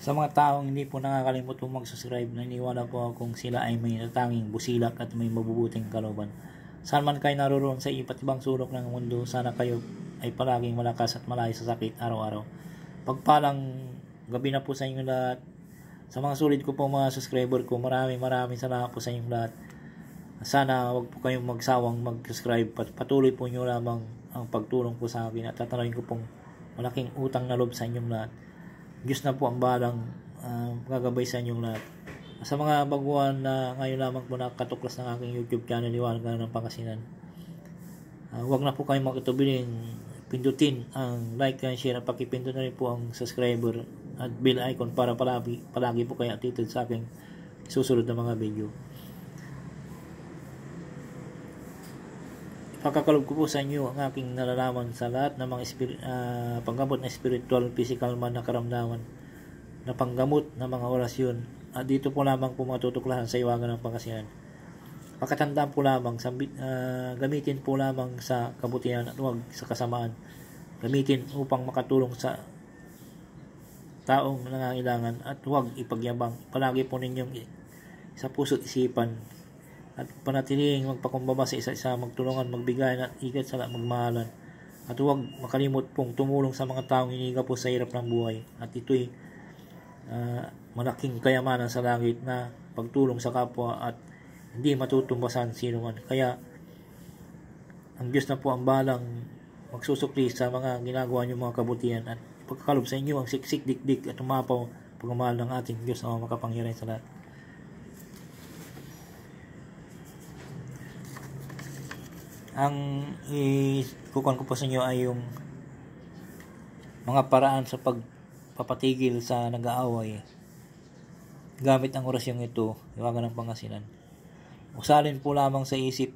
Sa mga taong hindi po nakakalimot po mag-subscribe, naniniwala po akong sila ay may natanging busilak at may mabubuting kalooban. Saan man kayo naroon sa iba't ibang sulok ng mundo, sana kayo ay palaging malakas at malayo sa sakit araw-araw. Pagpalang gabi na po sa inyo lahat. Sa mga sulit ko po mga subscriber ko, maraming salamat po sa inyong lahat. Sana wag po kayong magsawang mag-subscribe. Patuloy po nyo lamang ang pagtulong po sa akin at tatanungin ko pong malaking utang na loob sa inyong lahat. Diyos na po ang balang gagabay sa inyong lahat. Sa mga baguhan na ngayon lamang po nakatuklas ng aking YouTube channel, Liwanagan ng Pangasinan, huwag na po kayong makitubiling pindutin ang like and share at pakipindot na rin po ang subscriber at bell icon para palagi po kayo updated sa aking susunod na mga video. Pakakalob ko po sa inyo ang aking nalalaman sa lahat ng mga panggamot na spiritual, physical man na karamdaman, na panggamot na mga orasyon. At dito po lamang po matutuklasan sa Liwanagan ng Pangasinan. Pakatandaan po lamang, gamitin po lamang sa kabutihan at huwag sa kasamaan. Gamitin upang makatulong sa taong nangangailangan at huwag ipagyabang. Palagi po ninyong sa puso't isipan at panatiling magpakumbaba sa isa-isa, magtulungan, magbigay at higit sa lahat magmahalan. At huwag makalimot pong tumulong sa mga taong iniga po sa hirap ng buhay. At ito'y malaking kayamanan sa langit na pagtulong sa kapwa at hindi matutumbasan sino man. Kaya ang Diyos na po ang balang magsusukli sa mga ginagawa niyo mga kabutihan at pagkakalob sa inyo ang siksik, dikdik at umapaw pagmamahal ng ating Diyos na makapangyarihan sa lahat. Ang ikukuhan ko po sa inyo ay yung mga paraan sa pagpapatigil sa nag-aaway gamit ang orasyong ito, Liwanagan ng Pangasinan. Usalin po lamang sa isip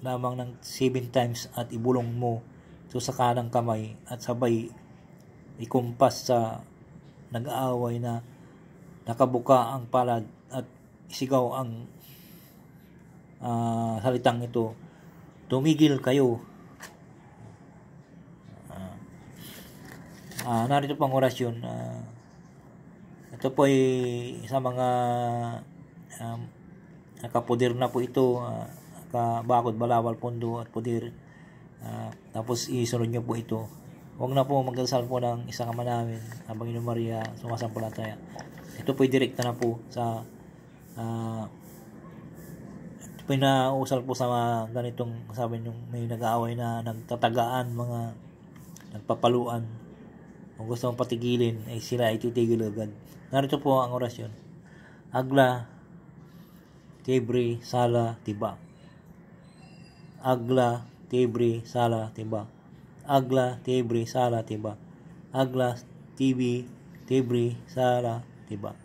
lamang ng 7 times at ibulong mo ito sa kanang kamay at sabay ikumpas sa nag-aaway na nakabuka ang palad at isigaw ang salitang ito, tumigil kayo. Narito pang orasyon. Ito po ay sa mga nakapudir na po ito, bakod, balawal, pundo at pudir. Tapos isunod nyo po ito. Huwag na po magdasal po ng isang ama namin, Panginoon Maria, sumasampalataya. Ito po ay direkta na po sa pinausal po sa mga ganitong, sabi nung may nag-aaway na nagtatagaan, mga nagpapaluan. Kung gusto mong patigilin, ay sila ay titigil agad. Narito po ang orasyon. Agla, Tibri, Sala, Tiba. Agla, Tibri, Sala, Tiba. Agla, Tibri, Sala, Tiba. Agla, Tibri, Sala, Tiba.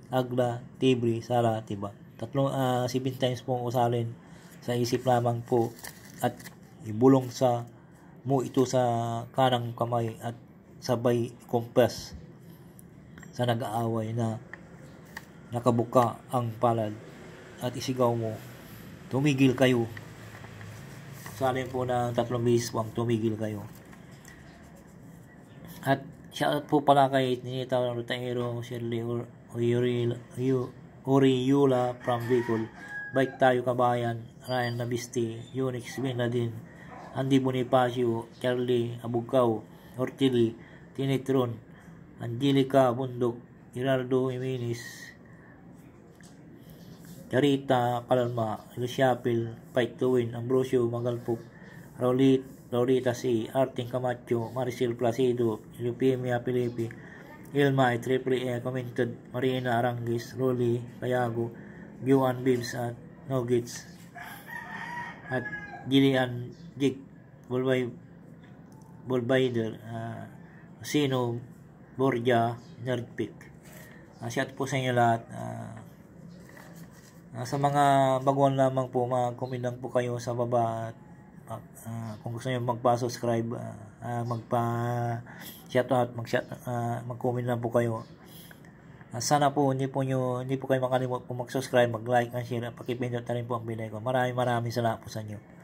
Agla, Tibri, Sala, Tiba. 7 times pong usalin sa isip lamang po at ibulong mo ito sa kanang kamay at sabay kumpas sa nag-aaway na nakabuka ang palad at isigaw mo, tumigil kayo. Usalin po ng 3 beses po ang tumigil kayo. At shout po pala kay Ninita Rutaero, Shirley Oriula from Bicol, Bike Tayo Kabayan, Ryan Nabisti, Unix Binladin, Andy Bonifacio, Charlie Abugaw, Ortili, Tinitron, Angelica Bundok, Gerardo Jimenez, Charita Palma, Luciapil, Fight to Win, Ambrosio Magalpok, Laurita C, Arting Camacho, Maricel Placido, Eupemia Pilipi, Ilma, Triple A, Commented, Marina Arangis, Rolly, Payago, Buan Bibs at Nuggets, at Gillian Jig, Bulbaider, Sino, Borja, Nerdpick. Shout po sa inyo lahat. Sa mga baguhan lamang po, mag-comment lang po kayo sa baba at kung gusto niyo magpa-subscribe, magpa-shoutout, mag-comment lang po kayo. Sana po hindi po kayo makalimot po mag-subscribe, mag-like and share at pakipindot na rin po ang bell icon. Maraming salamat po sa inyo.